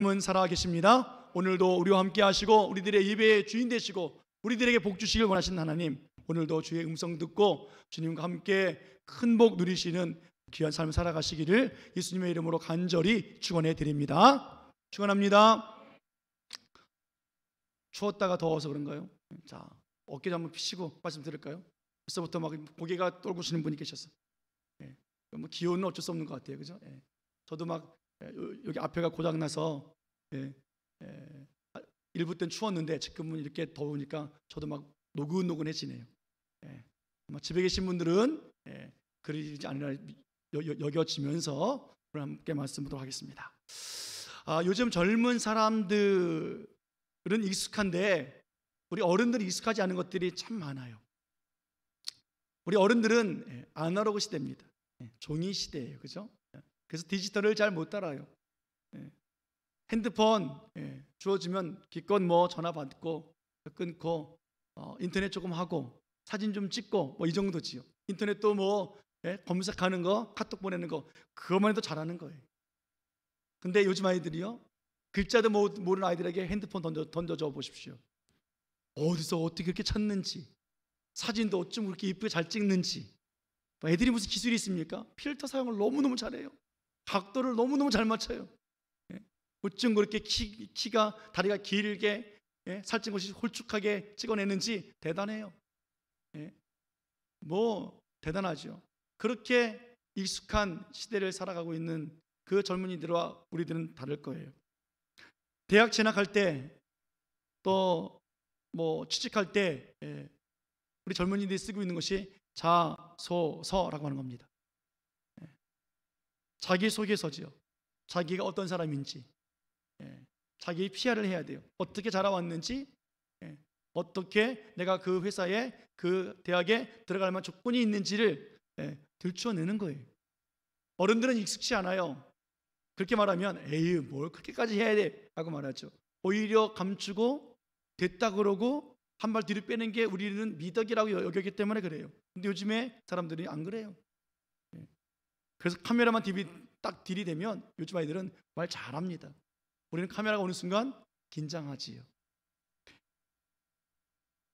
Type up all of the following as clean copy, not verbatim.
은 살아계십니다. 오늘도 우리와 함께 하시고 우리들의 예배의 주인 되시고 우리들에게 복 주시길 원하시는 하나님, 오늘도 주의 음성 듣고 주님과 함께 큰 복 누리시는 귀한 삶 살아가시기를 예수님의 이름으로 간절히 축원해 드립니다. 축원합니다. 추웠다가 더워서 그런가요? 자, 어깨 좀 한번 피시고 말씀 드릴까요? 벌써부터 막 고개가 떨구시는 분이 계셔서, 뭐 기온은 어쩔 수 없는 것 같아요, 그죠? 저도 막 여기 앞에가 고장 나서 일부 때는 추웠는데 지금은 이렇게 더우니까 저도 막 노근노근해지네요. 아마 집에 계신 분들은 그러지 않으라 여겨지면서 오늘 함께 말씀드리도록 하겠습니다. 요즘 젊은 사람들은 익숙한데 우리 어른들이 익숙하지 않은 것들이 참 많아요. 우리 어른들은 아날로그 시대입니다. 종이 시대예요, 그죠? 그래서 디지털을 잘 못 따라요. 핸드폰 주어지면 기껏 뭐 전화 받고 끊고 인터넷 조금 하고 사진 좀 찍고 뭐 이 정도지요. 인터넷도 뭐 검색하는 거, 카톡 보내는 거, 그것만 해도 잘하는 거예요. 근데 요즘 아이들이요, 글자도 모르는 아이들에게 핸드폰 던져줘 보십시오. 어디서 어떻게 그렇게 찾는지, 사진도 어쩜 그렇게 이쁘게 잘 찍는지. 애들이 무슨 기술이 있습니까? 필터 사용을 너무너무 잘해요. 각도를 너무너무 잘 맞춰요. 어쩜 그렇게 키가, 다리가 길게, 살찐 것이 홀쭉하게 찍어내는지 대단해요. 뭐 대단하죠. 그렇게 익숙한 시대를 살아가고 있는 그 젊은이들과 우리들은 다를 거예요. 대학 진학할 때, 또 뭐 취직할 때 우리 젊은이들이 쓰고 있는 것이 자소서라고 하는 겁니다. 자기소개서지요. 자기가 어떤 사람인지, 자기 PR을 해야 돼요. 어떻게 자라왔는지, 어떻게 내가 그 회사에, 그 대학에 들어갈 만한 조건이 있는지를 들추어내는 거예요. 어른들은 익숙치 않아요. 그렇게 말하면 에이 뭘 그렇게까지 해야 돼 라고 말하죠. 오히려 감추고 됐다 그러고 한 발 뒤로 빼는 게 우리는 미덕이라고 여겼기 때문에 그래요. 근데 요즘에 사람들이 안 그래요. 그래서 카메라만 딱 들이대면 요즘 아이들은 말 잘합니다. 우리는 카메라가 오는 순간 긴장하지요.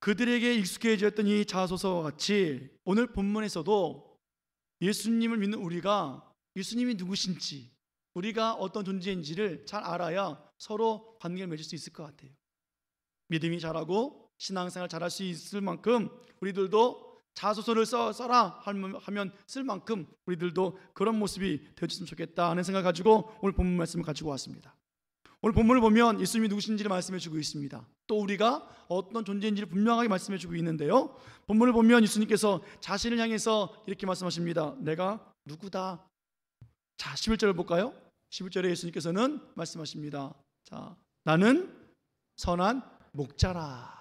그들에게 익숙해졌던 이 자소서와 같이 오늘 본문에서도 예수님을 믿는 우리가 예수님이 누구신지, 우리가 어떤 존재인지를 잘 알아야 서로 관계를 맺을 수 있을 것 같아요. 믿음이 자라고 신앙생활 잘할 수 있을 만큼 우리들도 자소서를 써라 하면 쓸 만큼 우리들도 그런 모습이 되어줬으면 좋겠다 하는 생각을 가지고 오늘 본문 말씀을 가지고 왔습니다. 오늘 본문을 보면 예수님이 누구신지를 말씀해 주고 있습니다. 또 우리가 어떤 존재인지를 분명하게 말씀해 주고 있는데요, 본문을 보면 예수님께서 자신을 향해서 이렇게 말씀하십니다. 내가 누구다. 자, 11절을 볼까요? 11절에 예수님께서는 말씀하십니다. 자, 나는 선한 목자라.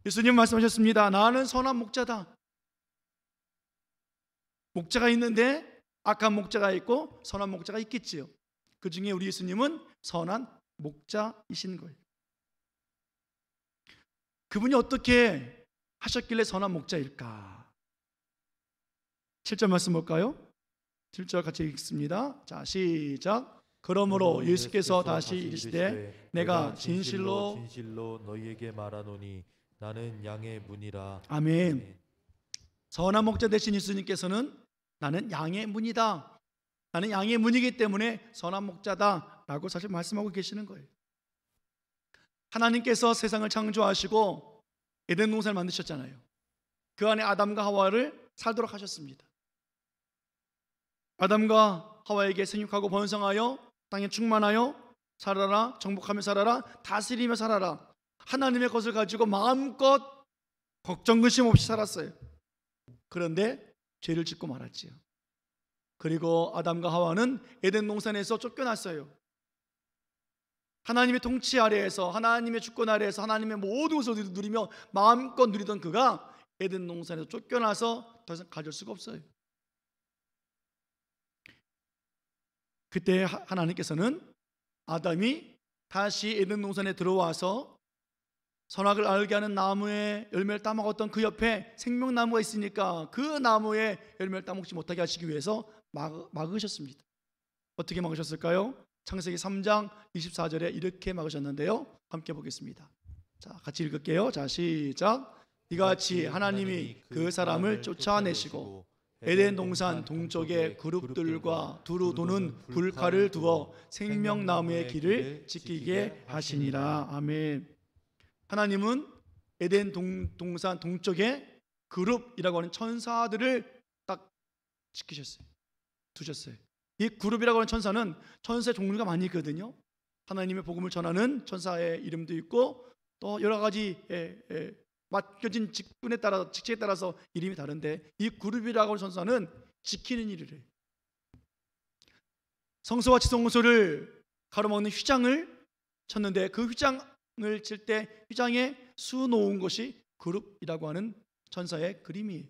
예수님 말씀하셨습니다. 나는 선한 목자다. 목자가 있는데 악한 목자가 있고 선한 목자가 있겠지요. 그 중에 우리 예수님은 선한 목자이신 거예요. 그분이 어떻게 하셨길래 선한 목자일까? 7절 말씀 볼까요? 7절 같이 읽습니다. 자, 시작. 그러므로 예수께서 다시 이르시되 내가 진실로 너희에게 말하노니 나는 양의 문이라. 아멘. 선한 목자 되신 예수님께서는 나는 양의 문이다, 나는 양의 문이기 때문에 선한 목자다 라고 사실 말씀하고 계시는 거예요. 하나님께서 세상을 창조하시고 에덴 동산을 만드셨잖아요. 그 안에 아담과 하와를 살도록 하셨습니다. 아담과 하와에게 생육하고 번성하여 땅에 충만하여 살아라, 정복하며 살아라, 다스리며 살아라, 하나님의 것을 가지고 마음껏 걱정 근심 없이 살았어요. 그런데 죄를 짓고 말았지요. 그리고 아담과 하와는 에덴 동산에서 쫓겨났어요. 하나님의 통치 아래에서, 하나님의 주권 아래에서 하나님의 모든 것을 누리며 마음껏 누리던 그가 에덴 동산에서 쫓겨나서 더 이상 가질 수가 없어요. 그때 하나님께서는 아담이 다시 에덴 동산에 들어와서 선악을 알게 하는 나무의 열매를 따먹었던 그 옆에 생명나무가 있으니까 그 나무의 열매를 따먹지 못하게 하시기 위해서 막으셨습니다. 어떻게 막으셨을까요? 창세기 3장 24절에 이렇게 막으셨는데요. 함께 보겠습니다. 자, 같이 읽을게요. 자, 시작. 이같이 하나님이 그 사람을 쫓아내시고 에덴 동산 동쪽의 그룹들과 두루 도는 불칼을 두어 생명나무의 길을 지키게 하시니라. 아멘. 하나님은 에덴 동산 동쪽에 그룹이라고 하는 천사들을 딱 지키셨어요. 두셨어요. 이 그룹이라고 하는 천사는 천사의 종류가 많이 있거든요. 하나님의 복음을 전하는 천사의 이름도 있고 또 여러 가지 맡겨진 직분에 따라서 직책에 따라서 이름이 다른데 이 그룹이라고 하는 천사는 지키는 일을 해요. 성소와 지성소를 가로막는 휘장을 쳤는데 그 휘장을 칠 때 휘장에 수 놓은 것이 그룹이라고 하는 천사의 그림이에요.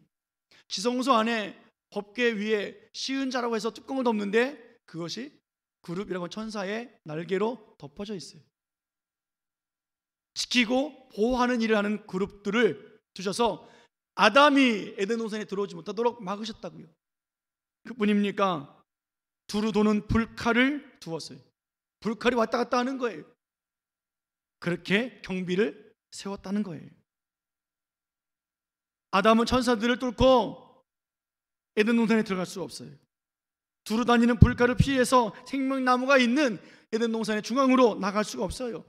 지성소 안에 법궤 위에 시은자라고 해서 뚜껑을 덮는데 그것이 그룹이라고 하는 천사의 날개로 덮어져 있어요. 지키고 보호하는 일을 하는 그룹들을 두셔서 아담이 에덴 동산에 들어오지 못하도록 막으셨다고요. 그뿐입니까? 두루 도는 불칼을 두었어요. 불칼이 왔다 갔다 하는 거예요. 그렇게 경비를 세웠다는 거예요. 아담은 천사들을 뚫고 에덴 동산에 들어갈 수가 없어요. 두루 다니는 불칼을 피해서 생명나무가 있는 에덴 동산의 중앙으로 나갈 수가 없어요.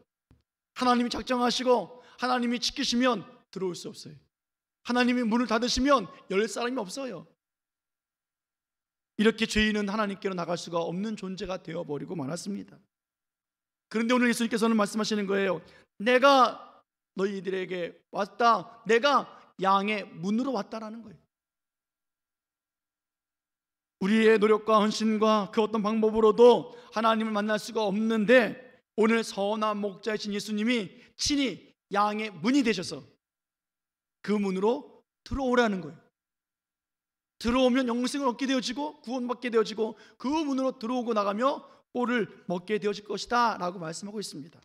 하나님이 작정하시고 하나님이 지키시면 들어올 수 없어요. 하나님이 문을 닫으시면 열 사람이 없어요. 이렇게 죄인은 하나님께로 나갈 수가 없는 존재가 되어버리고 말았습니다. 그런데 오늘 예수님께서는 말씀하시는 거예요. 내가 너희들에게 왔다. 내가 양의 문으로 왔다라는 거예요. 우리의 노력과 헌신과 그 어떤 방법으로도 하나님을 만날 수가 없는데 오늘 선한 목자이신 예수님이 친히 양의 문이 되셔서 그 문으로 들어오라는 거예요. 들어오면 영생을 얻게 되어지고 구원받게 되어지고 그 문으로 들어오고 나가며 꼴을 먹게 되어질 것이다 라고 말씀하고 있습니다.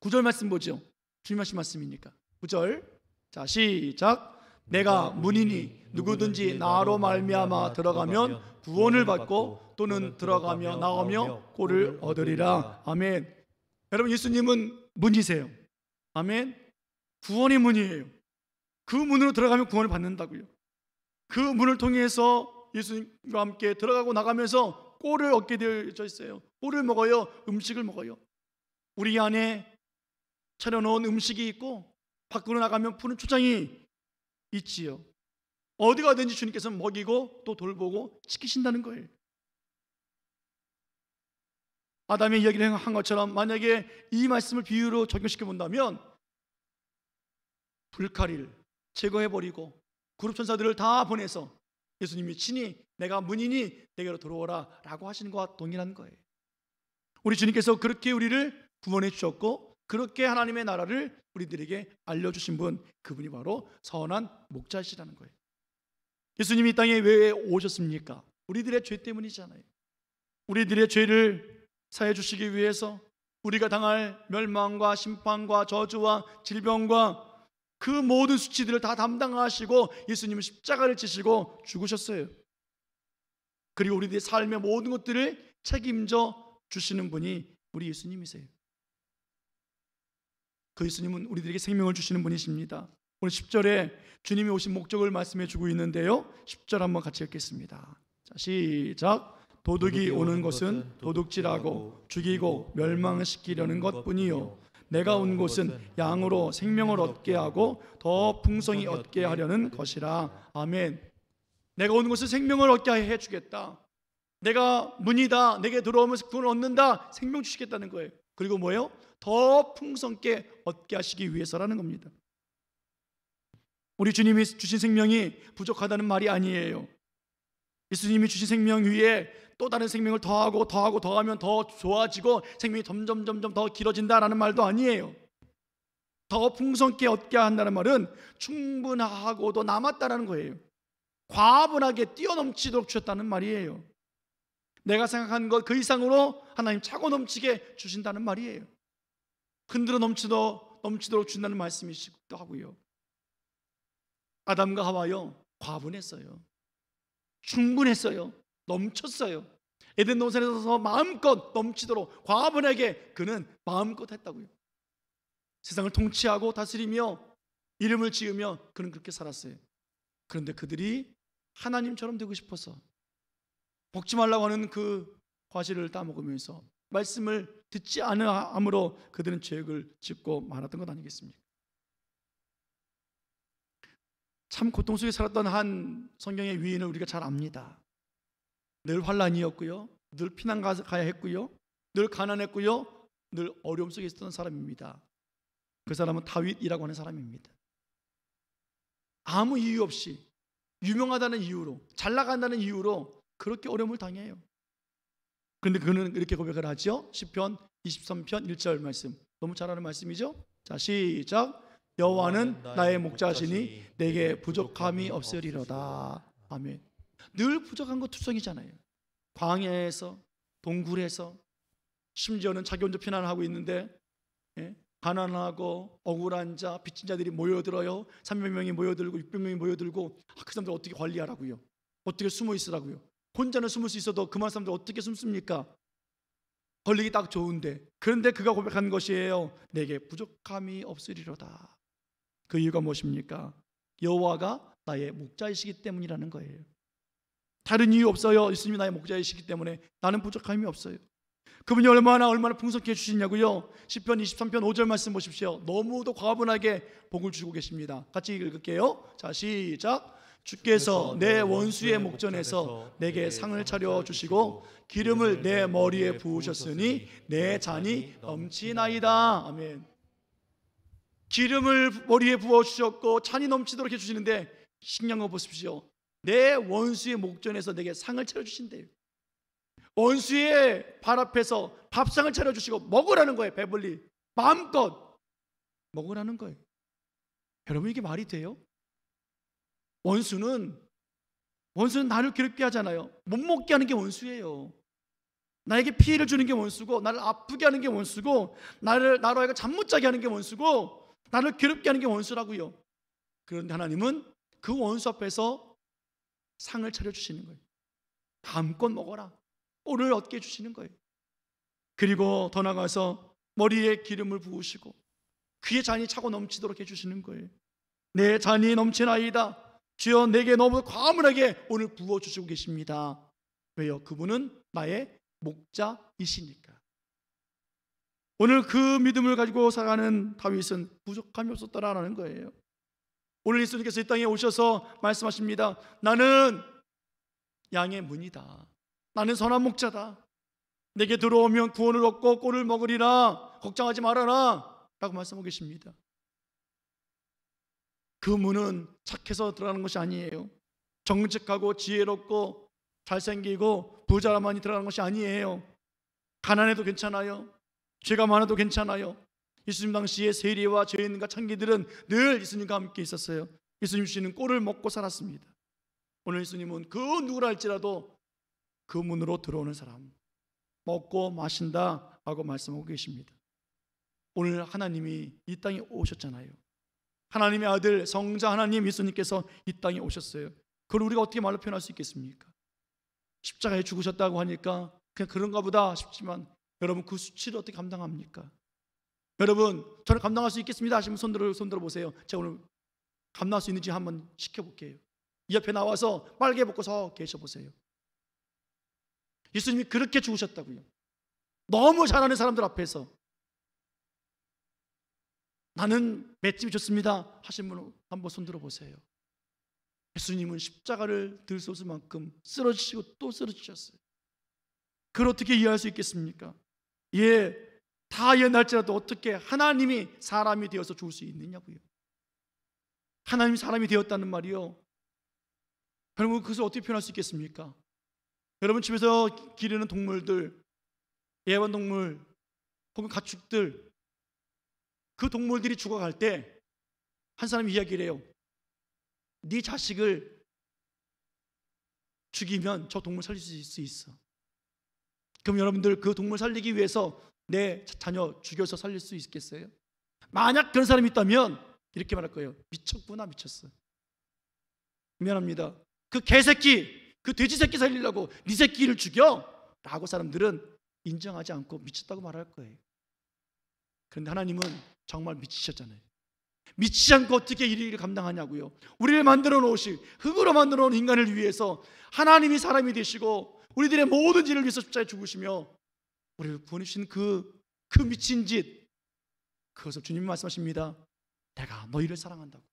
9절 말씀 보죠. 주님 하신 말씀이니까 9절 자 시작. 내가 문이니 누구든지 나로 말미암아 들어가면 구원을 받고 또는 들어가며 나오며 꼴을 얻으리라. 아멘. 여러분 예수님은 문이세요. 아멘. 구원의 문이에요. 그 문으로 들어가면 구원을 받는다고요. 그 문을 통해서 예수님과 함께 들어가고 나가면서 꼴을 얻게 되어져 있어요. 꼴을 먹어요. 음식을 먹어요. 우리 안에 차려놓은 음식이 있고 밖으로 나가면 푸른 초장이 있지요. 어디 가든지 주님께서 먹이고 또 돌보고 지키신다는 거예요. 아담의 이야기를 한 것처럼 만약에 이 말씀을 비유로 적용시켜 본다면 불칼을 제거해버리고 그룹 천사들을 다 보내서 예수님이 친히 내가 문이니 내게로 들어오라 라고 하시는 것과 동일한 거예요. 우리 주님께서 그렇게 우리를 구원해 주셨고 그렇게 하나님의 나라를 우리들에게 알려주신 분, 그분이 바로 선한 목자시라는 거예요. 예수님이 이 땅에 왜 오셨습니까? 우리들의 죄 때문이잖아요. 우리들의 죄를 사해 주시기 위해서 우리가 당할 멸망과 심판과 저주와 질병과 그 모든 수치들을 다 담당하시고 예수님은 십자가를 지시고 죽으셨어요. 그리고 우리들의 삶의 모든 것들을 책임져 주시는 분이 우리 예수님이세요. 그 예수님은 우리들에게 생명을 주시는 분이십니다. 오늘 10절에 주님이 오신 목적을 말씀해 주고 있는데요. 10절 한번 같이 읽겠습니다. 자, 시작. 도둑이 오는 것은 도둑질하고 죽이고 멸망시키려는 것뿐이요 내가 온 곳은 양으로 생명을 얻게 하고 더 풍성히 얻게 하려는 것이라. 아멘. 내가 온 곳은 생명을 얻게 해주겠다. 내가 문이다. 내게 들어오면서 구원을 얻는다. 생명 주시겠다는 거예요. 그리고 뭐예요? 더 풍성게 얻게 하시기 위해서라는 겁니다. 우리 주님이 주신 생명이 부족하다는 말이 아니에요. 예수님이 주신 생명 위에 또 다른 생명을 더하면 더 좋아지고 생명이 점점 더 길어진다라는 말도 아니에요. 더 풍성게 얻게 한다는 말은 충분하고도 남았다라는 거예요. 과분하게 뛰어넘치도록 주셨다는 말이에요. 내가 생각한 것 그 이상으로 하나님 차고 넘치게 주신다는 말이에요. 흔들어 넘치도록 주신다는 말씀이시기도 하고요. 아담과 하와요 과분했어요. 충분했어요. 넘쳤어요. 에덴 동산에서 마음껏 넘치도록 과분하게 그는 마음껏 했다고요. 세상을 통치하고 다스리며 이름을 지으며 그는 그렇게 살았어요. 그런데 그들이 하나님처럼 되고 싶어서 먹지 말라고 하는 그 과실을 따먹으면서 말씀을 듣지 않으므로 그들은 죄를 짓고 말았던 것 아니겠습니까? 참 고통 속에 살았던 한 성경의 위인을 우리가 잘 압니다. 늘 환난이었고요, 늘 피난 가야 했고요, 늘 가난했고요, 늘 어려움 속에 있었던 사람입니다. 그 사람은 다윗이라고 하는 사람입니다. 아무 이유 없이 유명하다는 이유로, 잘 나간다는 이유로 그렇게 어려움을 당해요. 그런데 그는 이렇게 고백을 하죠. 시편 23편 1절 말씀, 너무 잘 아는 말씀이죠. 자, 시작. 여호와는 나의 목자시니 내게 부족함이 없으리로다. 아멘. 늘 부족한 거 투성이잖아요. 광야에서, 동굴에서, 심지어는 자기 혼자 피난하고 있는데 가난하고 억울한 자, 빚진 자들이 모여들어요. 300명이 모여들고 600명이 모여들고 그 사람들 어떻게 관리하라고요? 어떻게 숨어 있으라고요? 혼자는 숨을 수 있어도 그만 사람들 어떻게 숨습니까? 걸리기 딱 좋은데. 그런데 그가 고백한 것이에요. 내게 부족함이 없으리로다. 그 이유가 무엇입니까? 여호와가 나의 목자이시기 때문이라는 거예요. 다른 이유 없어요. 예수님이 나의 목자이시기 때문에 나는 부족함이 없어요. 그분이 얼마나 풍성케 해주시냐고요. 시편 23편 5절 말씀 보십시오. 너무도 과분하게 복을 주고 계십니다. 같이 읽을게요. 자, 시작. 주께서 내 원수의 목전에서 내게 상을 차려주시고 기름을 내 머리에 부으셨으니 내 잔이 넘치나이다. 아멘. 기름을 머리에 부어주셨고 잔이 넘치도록 해주시는데 신기한 거 보십시오. 내 원수의 목전에서 내게 상을 차려주신대요. 원수의 발 앞에서 밥상을 차려주시고 먹으라는 거예요. 배불리 마음껏 먹으라는 거예요. 여러분, 이게 말이 돼요? 원수는 나를 괴롭게 하잖아요. 못 먹게 하는 게 원수예요. 나에게 피해를 주는 게 원수고, 나를 아프게 하는 게 원수고, 나로 하여금 잠 못 자게 하는 게 원수고, 나를 괴롭게 하는 게 원수라고요. 그런데 하나님은 그 원수 앞에서 상을 차려주시는 거예요. 마음껏 먹어라. 꼴을 얻게 해주시는 거예요. 그리고 더 나아가서 머리에 기름을 부으시고 그의 잔이 차고 넘치도록 해주시는 거예요. 내 잔이 넘치나이다. 주여 내게 너무 과물하게 오늘 부어주시고 계십니다. 왜요? 그분은 나의 목자이시니까. 오늘 그 믿음을 가지고 살아가는 다윗은 부족함이 없었더라라는 거예요. 오늘 예수님께서 이 땅에 오셔서 말씀하십니다. 나는 양의 문이다. 나는 선한 목자다. 내게 들어오면 구원을 얻고 꼴을 먹으리라. 걱정하지 말아라 라고 말씀하고 계십니다. 그 문은 착해서 들어가는 것이 아니에요. 정직하고 지혜롭고 잘생기고 부자만이 들어가는 것이 아니에요. 가난해도 괜찮아요. 죄가 많아도 괜찮아요. 예수님 당시에 세리와 죄인과 창기들은 늘 예수님과 함께 있었어요. 예수님 주시는 꼴을 먹고 살았습니다. 오늘 예수님은 그 누구라 할지라도 그 문으로 들어오는 사람, 먹고 마신다 라고 말씀하고 계십니다. 오늘 하나님이 이 땅에 오셨잖아요. 하나님의 아들 성자 하나님 예수님께서 이 땅에 오셨어요. 그걸 우리가 어떻게 말로 표현할 수 있겠습니까? 십자가에 죽으셨다고 하니까 그냥 그런가 보다 싶지만 여러분, 그 수치를 어떻게 감당합니까? 여러분, 저는 감당할 수 있겠습니다 하시면 손 들어 보세요. 제가 오늘 감당할 수 있는지 한번 시켜볼게요. 이 옆에 나와서 빨개 벗고 서 계셔보세요. 예수님이 그렇게 죽으셨다고요. 너무 잘하는 사람들 앞에서. 나는 맷집이 좋습니다 하신 분 한번 손 들어보세요. 예수님은 십자가를 들 수 없을 만큼 쓰러지시고 또 쓰러지셨어요. 그걸 어떻게 이해할 수 있겠습니까? 다 이해할지라도 어떻게 하나님이 사람이 되어서 죽을 수 있느냐고요. 하나님이 사람이 되었다는 말이요, 여러분, 그것을 어떻게 표현할 수 있겠습니까? 여러분, 집에서 기르는 동물들, 애완동물 혹은 가축들, 그 동물들이 죽어갈 때 한 사람이 이야기를 해요. 네 자식을 죽이면 저 동물 살릴 수 있어. 그럼 여러분들 그 동물 살리기 위해서 내 자녀 죽여서 살릴 수 있겠어요? 만약 그런 사람이 있다면 이렇게 말할 거예요. 미쳤구나, 미쳤어. 미안합니다. 그 개새끼, 그 돼지 새끼 살리려고 네 새끼를 죽여? 라고 사람들은 인정하지 않고 미쳤다고 말할 거예요. 그런데 하나님은 정말 미치셨잖아요. 미치지 않고 어떻게 이 일을 감당하냐고요. 우리를 만들어 놓으신, 흙으로 만들어 놓은 인간을 위해서 하나님이 사람이 되시고 우리들의 모든 죄를 위해서 십자가에 죽으시며 우리를 구원해 주신 그 미친 짓, 그것을 주님이 말씀하십니다. 내가 너희를 사랑한다고.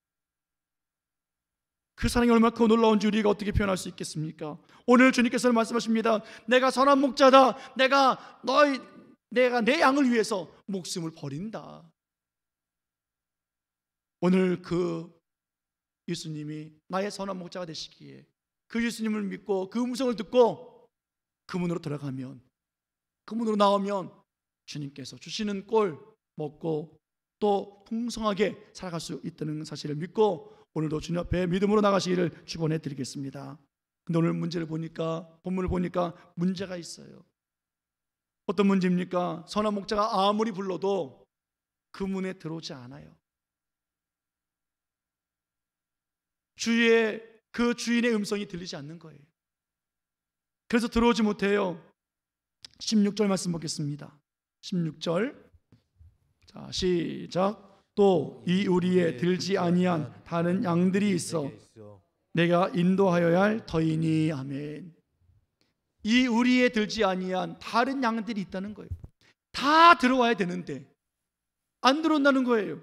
그 사랑이 얼마나 크 놀라운지 우리가 어떻게 표현할 수 있겠습니까? 오늘 주님께서는 말씀하십니다. 내가 선한 목자다. 내가 내 양을 위해서 목숨을 버린다. 오늘 그 예수님이 나의 선한 목자가 되시기에 그 예수님을 믿고 그 음성을 듣고 그 문으로 들어가면, 그 문으로 나오면 주님께서 주시는 꼴 먹고 또 풍성하게 살아갈 수 있다는 사실을 믿고 오늘도 주님 앞에 믿음으로 나가시기를 축원해 드리겠습니다. 근데 오늘 문제를 보니까, 본문을 보니까 문제가 있어요. 어떤 문제입니까? 선한 목자가 아무리 불러도 그 문에 들어오지 않아요. 주위에 그 주인의 음성이 들리지 않는 거예요. 그래서 들어오지 못해요. 16절 말씀 보겠습니다. 16절. 자, 시작. 또 이 우리에 들지 아니한 다른 양들이 있어 내가 인도하여야 할 터이니. 아멘. 이 우리에 들지 아니한 다른 양들이 있다는 거예요. 다 들어와야 되는데 안 들어온다는 거예요.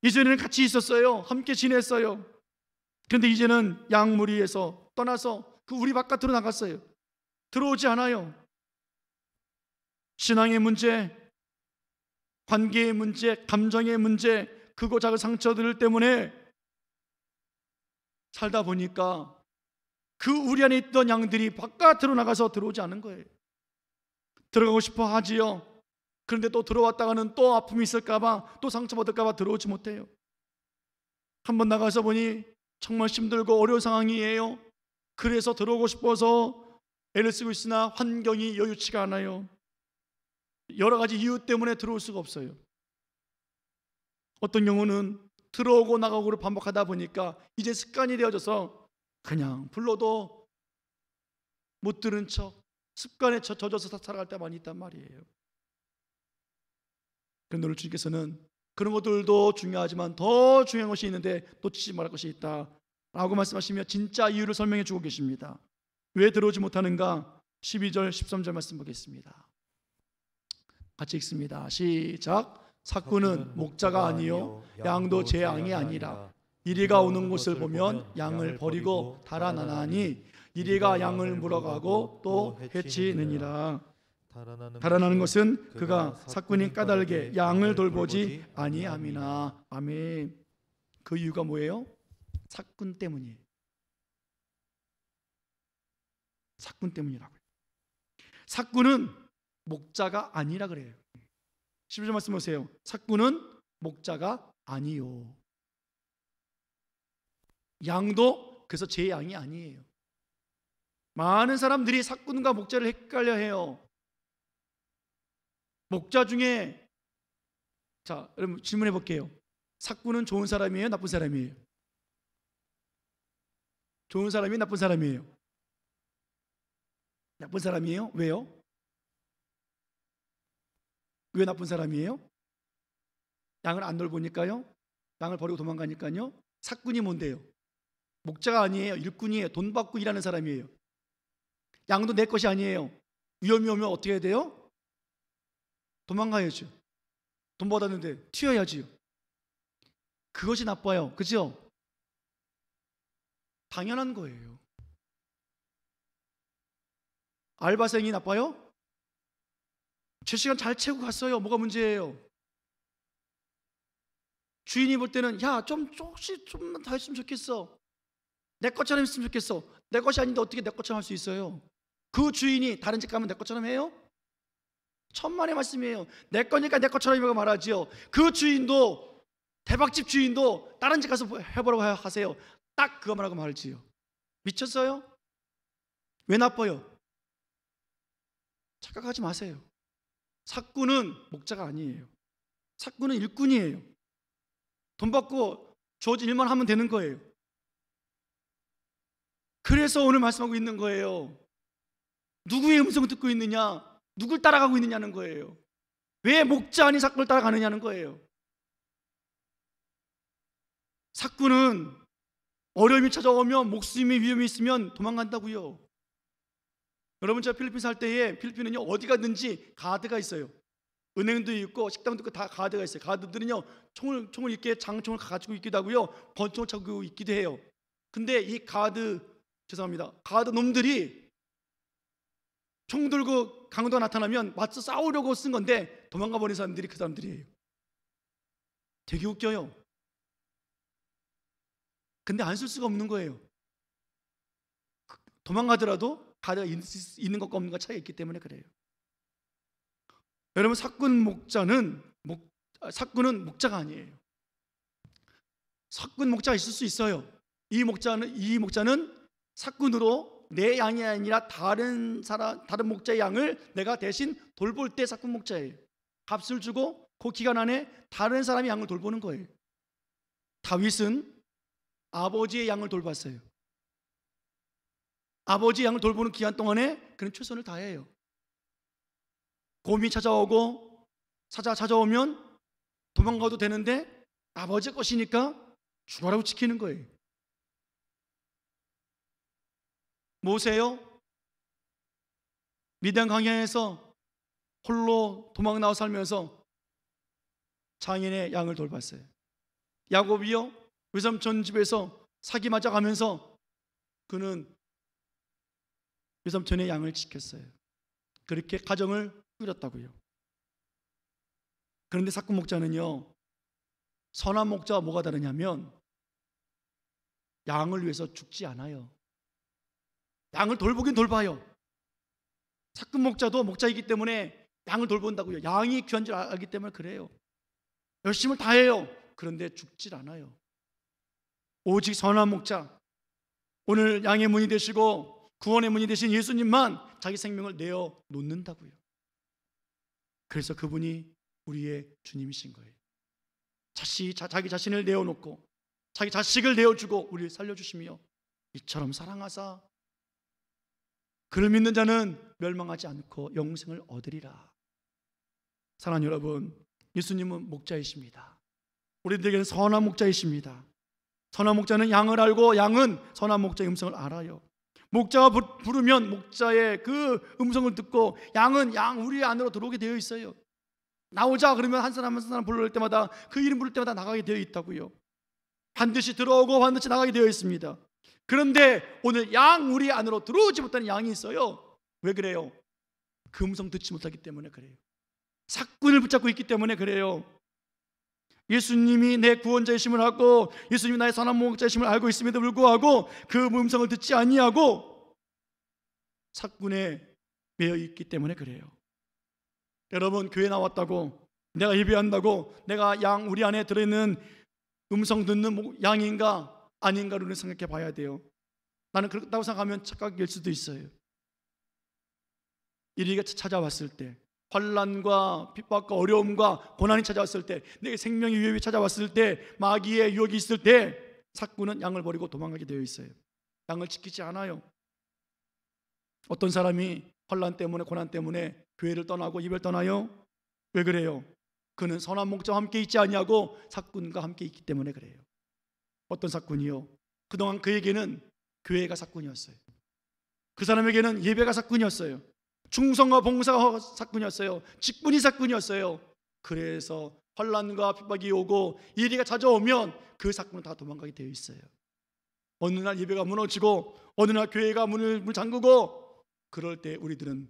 이전에는 같이 있었어요. 함께 지냈어요. 그런데 이제는 양무리에서 떠나서 그 우리 바깥으로 나갔어요. 들어오지 않아요. 신앙의 문제, 관계의 문제, 감정의 문제, 크고 작은 상처들 때문에 살다 보니까 그 우리 안에 있던 양들이 바깥으로 나가서 들어오지 않은 거예요. 들어가고 싶어 하지요. 그런데 또 들어왔다가는 또 아픔이 있을까봐, 또 상처받을까봐 들어오지 못해요. 한번 나가서 보니 정말 힘들고 어려운 상황이에요. 그래서 들어오고 싶어서 애를 쓰고 있으나 환경이 여유치가 않아요. 여러 가지 이유 때문에 들어올 수가 없어요. 어떤 경우는 들어오고 나가고를 반복하다 보니까 이제 습관이 되어져서 그냥 불러도 못 들은 척, 습관에 젖어서 살아갈 때 많이 있단 말이에요. 그런데 오늘 주님께서는 그런 것들도 중요하지만 더 중요한 것이 있는데 놓치지 말할 것이 있다 라고 말씀하시며 진짜 이유를 설명해 주고 계십니다. 왜 들어오지 못하는가? 12절 13절 말씀 보겠습니다. 같이 읽습니다. 시작. 삭구는 목자가 아니요 양도 제 양이 아니라 이리가 오는 곳을 보면 양을 버리고 달아나나니 이리가 양을 물어가고 또 해치느니라. 달아나는 것은 그가 삭군이 까닭에 양을 돌보지 아니함이나. 아멘. 그 이유가 뭐예요? 삭군 때문이에요. 삭군 때문이라고요. 삭군은 목자가 아니라 그래요. 11절 말씀 보세요. 삭군은 목자가 아니요. 양도 그래서 제 양이 아니에요. 많은 사람들이 삭군과 목자를 헷갈려 해요. 목자 중에, 자, 여러분 질문해 볼게요. 삭군은 좋은 사람이에요? 나쁜 사람이에요? 좋은 사람이에요? 나쁜 사람이에요? 나쁜 사람이에요? 왜요? 왜 나쁜 사람이에요? 양을 안 돌보니까요? 양을 버리고 도망가니까요? 삭군이 뭔데요? 목자가 아니에요. 일꾼이에요. 돈 받고 일하는 사람이에요. 양도 내 것이 아니에요. 위험이 오면 어떻게 해야 돼요? 도망가야죠. 돈 받았는데 튀어야지요. 그것이 나빠요. 그죠? 당연한 거예요. 알바생이 나빠요? 제 시간 잘 채우고 갔어요. 뭐가 문제예요? 주인이 볼 때는 야, 혹시 좀만 더 했으면 좋겠어. 내 것처럼 했으면 좋겠어. 내 것이 아닌데 어떻게 내 것처럼 할 수 있어요? 그 주인이 다른 집 가면 내 것처럼 해요? 천만의 말씀이에요. 내 거니까 내 것처럼 이라고 말하지요. 그 주인도, 대박집 주인도 다른 집 가서 해보라고 하세요. 딱 그거만 하고 말지요. 미쳤어요? 왜 나빠요? 착각하지 마세요. 삭군은 목자가 아니에요. 삭군은 일꾼이에요. 돈 받고 주어진 일만 하면 되는 거예요. 그래서 오늘 말씀하고 있는 거예요. 누구의 음성을 듣고 있느냐, 누굴 따라가고 있느냐는 거예요. 왜 목자 아닌 사꾼을 따라가느냐는 거예요. 사꾼은 어려움이 찾아오면 목숨의 위험이 있으면 도망간다고요. 여러분, 제가 필리핀 살 때에, 필리핀은요 어디 가든지 가드가 있어요. 은행도 있고 식당도 있고 다 가드가 있어요. 가드들은요 총을 이렇게 장총을 가지고 있기도 하고요, 권총을 차고 있기도 해요. 근데 이 가드 놈들이 총 들고 강도가 나타나면 맞서 싸우려고 쓴 건데 도망가 버린 사람들이 그 사람들이에요. 되게 웃겨요. 근데 안 쓸 수가 없는 거예요. 도망가더라도 가드가 있는 것과 없는 것 차이가 있기 때문에 그래요. 여러분, 사꾼은 목자가 아니에요. 사꾼 목자가 있을 수 있어요. 이 목자는 사꾼으로 내 양이 아니라 다른 목자의 양을 내가 대신 돌볼 때 사꾼 목자예요. 값을 주고 그 기간 안에 다른 사람의 양을 돌보는 거예요. 다윗은 아버지의 양을 돌봤어요. 아버지의 양을 돌보는 기간 동안에 그는 최선을 다해요. 곰이 찾아오면 도망가도 되는데 아버지 것이니까 죽어라고 지키는 거예요. 모세요, 미디안 광야에서 홀로 도망 나와 살면서 장인의 양을 돌봤어요. 야곱이요, 외삼촌 집에서 사기 맞아가면서 그는 외삼촌의 양을 지켰어요. 그렇게 가정을 꾸렸다고요. 그런데 사꾼 목자는요, 선한 목자와 뭐가 다르냐면 양을 위해서 죽지 않아요. 양을 돌보긴 돌봐요. 사꾼 목자도 목자이기 때문에 양을 돌본다고요. 양이 귀한 줄 알기 때문에 그래요. 열심을 다해요. 그런데 죽질 않아요. 오직 선한 목자, 오늘 양의 문이 되시고 구원의 문이 되신 예수님만 자기 생명을 내어 놓는다고요. 그래서 그분이 우리의 주님이신 거예요. 자기 자신을 내어놓고 자기 자식을 내어주고 우리를 살려주시며 이처럼 사랑하사 그를 믿는 자는 멸망하지 않고 영생을 얻으리라. 사랑하는 여러분, 예수님은 목자이십니다. 우리들에게는 선한 목자이십니다. 선한 목자는 양을 알고 양은 선한 목자의 음성을 알아요. 목자가 부르면 목자의 그 음성을 듣고 양은 우리 안으로 들어오게 되어 있어요. 나오자 그러면 한 사람 한 사람 부를 때마다 그 이름 부를 때마다 나가게 되어 있다고요. 반드시 들어오고 반드시 나가게 되어 있습니다. 그런데 오늘 우리 안으로 들어오지 못하는 양이 있어요. 왜 그래요? 그 음성 듣지 못하기 때문에 그래요. 사꾼을 붙잡고 있기 때문에 그래요. 예수님이 내 구원자이심을 알고 예수님이 나의 선한 목자이심을 알고 있음에도 불구하고 그 음성을 듣지 아니하고 사꾼에 매여 있기 때문에 그래요. 여러분, 교회 나왔다고 내가 예배한다고 내가 우리 안에 들어있는 음성 듣는 양인가 아닌가를 우리는 생각해 봐야 돼요. 나는 그렇다고 생각하면 착각일 수도 있어요. 이리가 찾아왔을 때, 환난과 핍박과 어려움과 고난이 찾아왔을 때, 내게 생명의 위협이 찾아왔을 때, 마귀의 유혹이 있을 때 사꾼은 양을 버리고 도망가게 되어 있어요. 양을 지키지 않아요. 어떤 사람이 환난 때문에 고난 때문에 교회를 떠나고 입을 떠나요? 왜 그래요? 그는 선한 목자와 함께 있지 아니하고 사꾼과 함께 있기 때문에 그래요. 어떤 사꾼이요? 그동안 그에게는 교회가 사꾼이었어요. 그 사람에게는 예배가 사꾼이었어요. 충성과 봉사가 사꾼이었어요. 직분이 사꾼이었어요. 그래서 환난과 핍박이 오고 일이 찾아오면 그 사꾼은 다 도망가게 되어 있어요. 어느 날 예배가 무너지고 어느 날 교회가 문을 잠그고 그럴 때 우리들은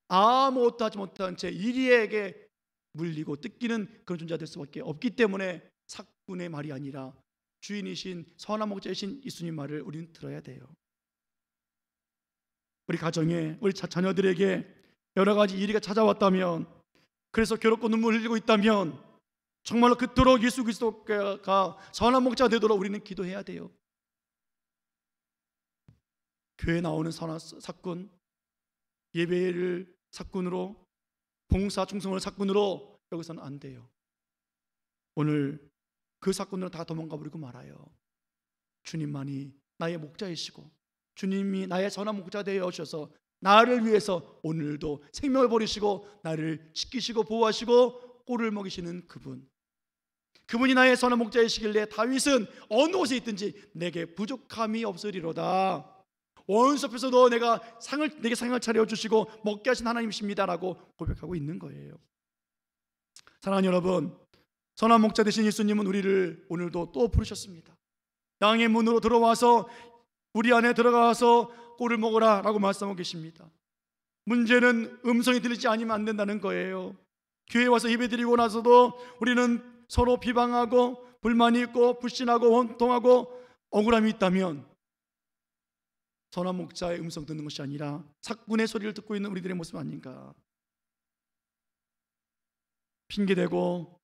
아무것도 하지 못한 채 이리에게 물리고 뜯기는 그런 존재가 될 수밖에 없기 때문에 사꾼의 말이 아니라 주인이신 선한 목자이신 예수님 말을 우리는 들어야 돼요. 우리 가정에 우리 자녀들에게 여러 가지 일이 찾아왔다면, 그래서 괴롭고 눈물을 흘리고 있다면 정말로 그토록 예수 그리스도가 선한 목자가 되도록 우리는 기도해야 돼요. 교회에 나오는 선한 사꾼, 예배를 사꾼으로, 봉사 충성을 사꾼으로 여기서는 안 돼요. 오늘 그 사꾼들은 다 도망가 버리고 말아요. 주님만이 나의 목자이시고 주님이 나의 선한 목자 되어 오셔서 나를 위해서 오늘도 생명을 버리시고 나를 지키시고 보호하시고 꼴을 먹이시는 그분이 나의 선한 목자이시길래 다윗은 어느 곳에 있든지 내게 부족함이 없으리로다. 원수 앞에서도 내게 상을 차려주시고 먹게 하신 하나님이십니다라고 고백하고 있는 거예요. 사랑하는 여러분, 선한 목자 되신 예수님은 우리를 오늘도 또 부르셨습니다. 양의 문으로 들어와서 우리 안에 들어가서 꼴을 먹으라 라고 말씀하고 계십니다. 문제는 음성이 들리지 않으면 안 된다는 거예요. 교회에 와서 예배드리고 나서도 우리는 서로 비방하고 불만이 있고 불신하고 원통하고 억울함이 있다면 선한 목자의 음성 듣는 것이 아니라 사꾼의 소리를 듣고 있는 우리들의 모습 아닌가. 핑계대고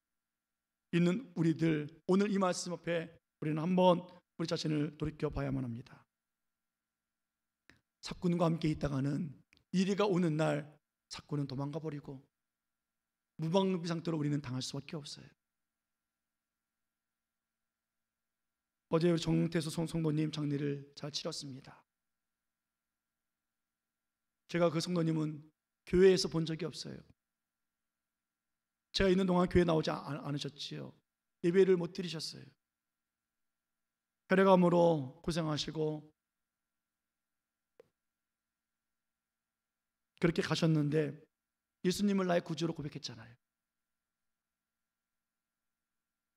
있는 우리들, 오늘 이 말씀 앞에 우리는 한번 우리 자신을 돌이켜 봐야만 합니다. 사꾼과 함께 있다가는 이리가 오는 날 사꾼은 도망가 버리고 무방비 상태로 우리는 당할 수밖에 없어요. 어제 정태수 성도님 장례를 잘 치렀습니다. 제가 그 성도님은 교회에서 본 적이 없어요. 제가 있는 동안 교회 나오지 않으셨지요. 예배를 못 드리셨어요. 혈액암으로 고생하시고 그렇게 가셨는데 예수님을 나의 구주로 고백했잖아요.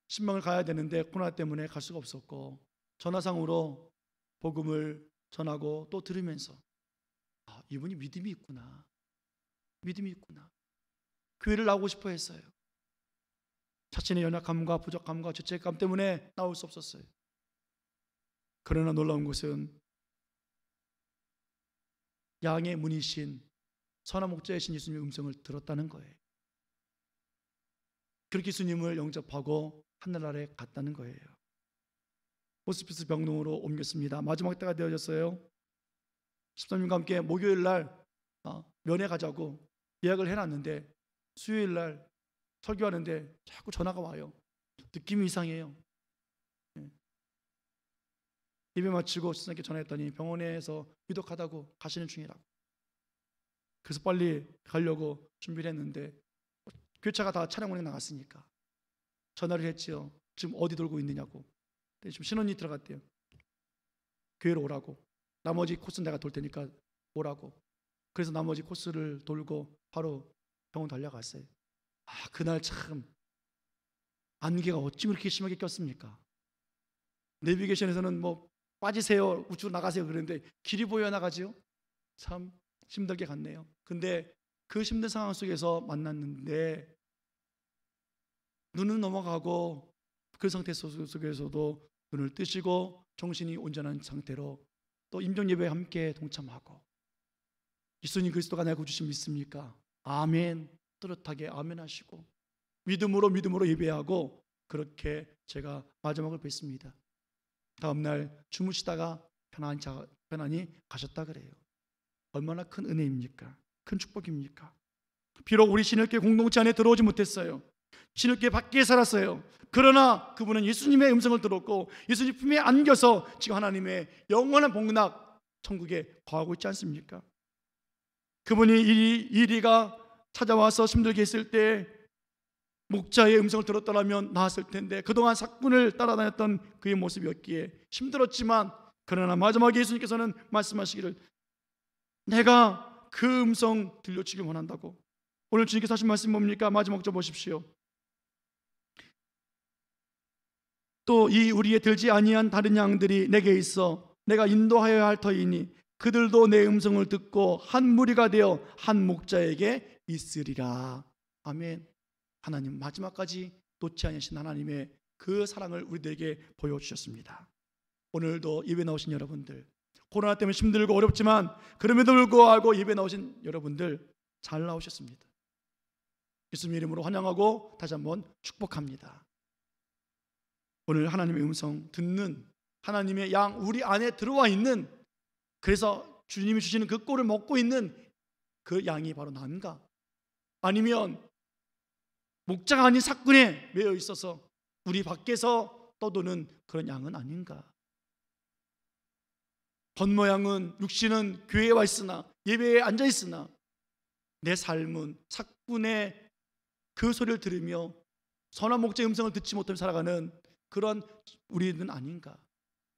신방을 가야 되는데 코로나 때문에 갈 수가 없었고 전화상으로 복음을 전하고 또 들으면서 이분이 믿음이 있구나. 교회를 나오고 싶어 했어요. 자신의 연약함과 부족함과 죄책감 때문에 나올 수 없었어요. 그러나 놀라운 것은 양의 문이신 선한 목자이신 예수님의 음성을 들었다는 거예요. 그렇게 예수님을 영접하고 하늘나라에 갔다는 거예요. 호스피스 병동으로 옮겼습니다. 마지막 때가 되어졌어요. 13년과 함께 목요일 날 면회 가자고 예약을 해놨는데 수요일 날 설교하는데 자꾸 전화가 와요. 느낌이 이상해요. 예배 마치고 신사님께 전화했더니 병원에서 위독하다고 가시는 중이라고. 그래서 빨리 가려고 준비를 했는데 교차가 다 차량원에 나갔으니까 전화를 했지요. 지금 어디 돌고 있느냐고. 지금 신혼이 들어갔대요. 교회로 오라고. 나머지 코스는 내가 돌 테니까 오라고. 그래서 나머지 코스를 돌고 바로 병원 달려갔어요. 그날 참 안개가 어찌 그렇게 심하게 꼈습니까? 내비게이션에서는 뭐 빠지세요, 우측으로 나가세요 그랬는데 길이 보여 나가지요. 참 힘들게 갔네요. 근데 그 힘든 상황 속에서 만났는데 눈은 넘어가고 그 상태 속에서도 눈을 뜨시고 정신이 온전한 상태로 또 임종 예배에 함께 동참하고 예수님 그리스도가 내 구주심 믿습니까? 아멘. 뚜렷하게 아멘 하시고 믿음으로 예배하고 그렇게 제가 마지막을 뵀습니다. 다음날 주무시다가 편안히 가셨다 그래요. 얼마나 큰 은혜입니까? 큰 축복입니까? 비록 우리 신일교회 공동체 안에 들어오지 못했어요. 신일교회 밖에 살았어요. 그러나 그분은 예수님의 음성을 들었고 예수님 품에 안겨서 지금 하나님의 영원한 복락 천국에 거하고 있지 않습니까? 그분이 이리가 찾아와서 힘들게 했을 때 목자의 음성을 들었더라면 나았을 텐데 그동안 사꾼을 따라다녔던 그의 모습이었기에 힘들었지만 그러나 마지막에 예수님께서는 말씀하시기를 내가 그 음성 들려주길 원한다고. 오늘 주님께서 하신 말씀이 뭡니까? 마지막 절 보십시오. 또 이 우리에 들지 아니한 다른 양들이 내게 있어 내가 인도하여야 할 터이니 그들도 내 음성을 듣고 한 무리가 되어 한 목자에게 있으리라. 아멘. 하나님 마지막까지 놓지 않으신 하나님의 그 사랑을 우리들에게 보여주셨습니다. 오늘도 예배 나오신 여러분들 코로나 때문에 힘들고 어렵지만 그럼에도 불구하고 예배 나오신 여러분들 잘 나오셨습니다. 예수님 이름으로 환영하고 다시 한번 축복합니다. 오늘 하나님의 음성 듣는 하나님의 양 우리 안에 들어와 있는 그래서 주님이 주시는 그 꼴을 먹고 있는 그 양이 바로 난가? 아니면 목자가 아닌 사꾼에 매여 있어서 우리 밖에서 떠도는 그런 양은 아닌가? 겉모양은 육신은 교회에 와 있으나 예배에 앉아 있으나 내 삶은 사꾼의 그 소리를 들으며 선한 목자의 음성을 듣지 못하며 살아가는 그런 우리는 아닌가.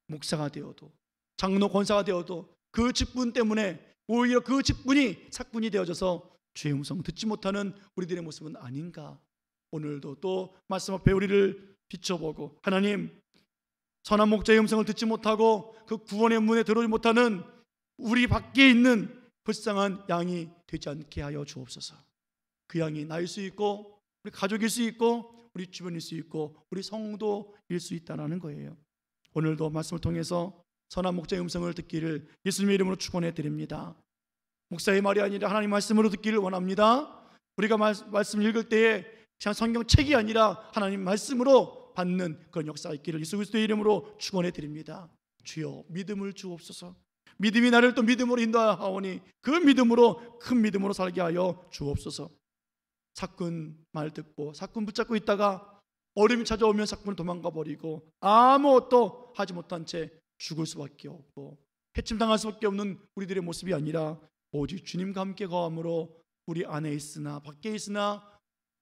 목사가 되어도 장로 권사가 되어도 그 직분 때문에 오히려 그 직분이 사꾼이 되어져서 주의 음성 듣지 못하는 우리들의 모습은 아닌가. 오늘도 또 말씀 앞에 우리를 비춰보고 하나님, 선한 목자의 음성을 듣지 못하고 그 구원의 문에 들어오지 못하는 우리 밖에 있는 불쌍한 양이 되지 않게 하여 주옵소서. 그 양이 나일 수 있고 우리 가족일 수 있고 우리 주변일 수 있고 우리 성도일 수 있다는 거예요. 오늘도 말씀을 통해서 선한 목자의 음성을 듣기를 예수님의 이름으로 축원해 드립니다. 목사의 말이 아니라 하나님 말씀으로 듣기를 원합니다. 우리가 말씀을 읽을 때에 그냥 성경책이 아니라 하나님 말씀으로 받는 그런 역사가 있기를 예수 그리스도의 이름으로 축원해 드립니다. 주여 믿음을 주옵소서. 믿음이 나를 또 믿음으로 인도하오니 그 믿음으로 큰 믿음으로 살게 하여 주옵소서. 사꾼 말 듣고 사꾼 붙잡고 있다가 어려움이 찾아오면 사꾼을 도망가 버리고 아무것도 하지 못한 채 죽을 수밖에 없고 해침당할 수밖에 없는 우리들의 모습이 아니라 오직 주님과 함께 거함으로 우리 안에 있으나 밖에 있으나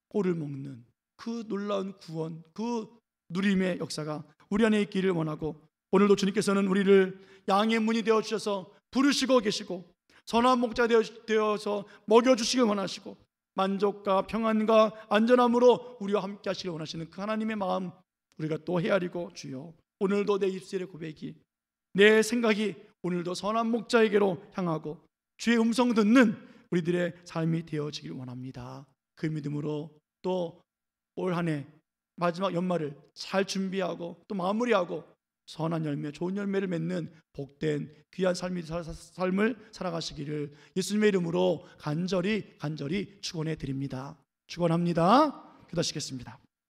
꼴을 먹는 그 놀라운 구원, 그 누림의 역사가 우리 안에 있기를 원하고 오늘도 주님께서는 우리를 양의 문이 되어주셔서 부르시고 계시고 선한 목자 되어서 먹여주시길 원하시고 만족과 평안과 안전함으로 우리와 함께 하시길 원하시는 그 하나님의 마음 우리가 또 헤아리고 주여 오늘도 내 입술의 고백이 내 생각이 오늘도 선한 목자에게로 향하고 주의 음성 듣는 우리들의 삶이 되어지길 원합니다. 그 믿음으로 또 올 한 해 마지막 연말을 잘 준비하고 또 마무리하고 선한 열매, 좋은 열매를 맺는 복된 귀한 삶을 살아가시기를 예수님의 이름으로 간절히 축원해 드립니다. 축원합니다. 기도하시겠습니다.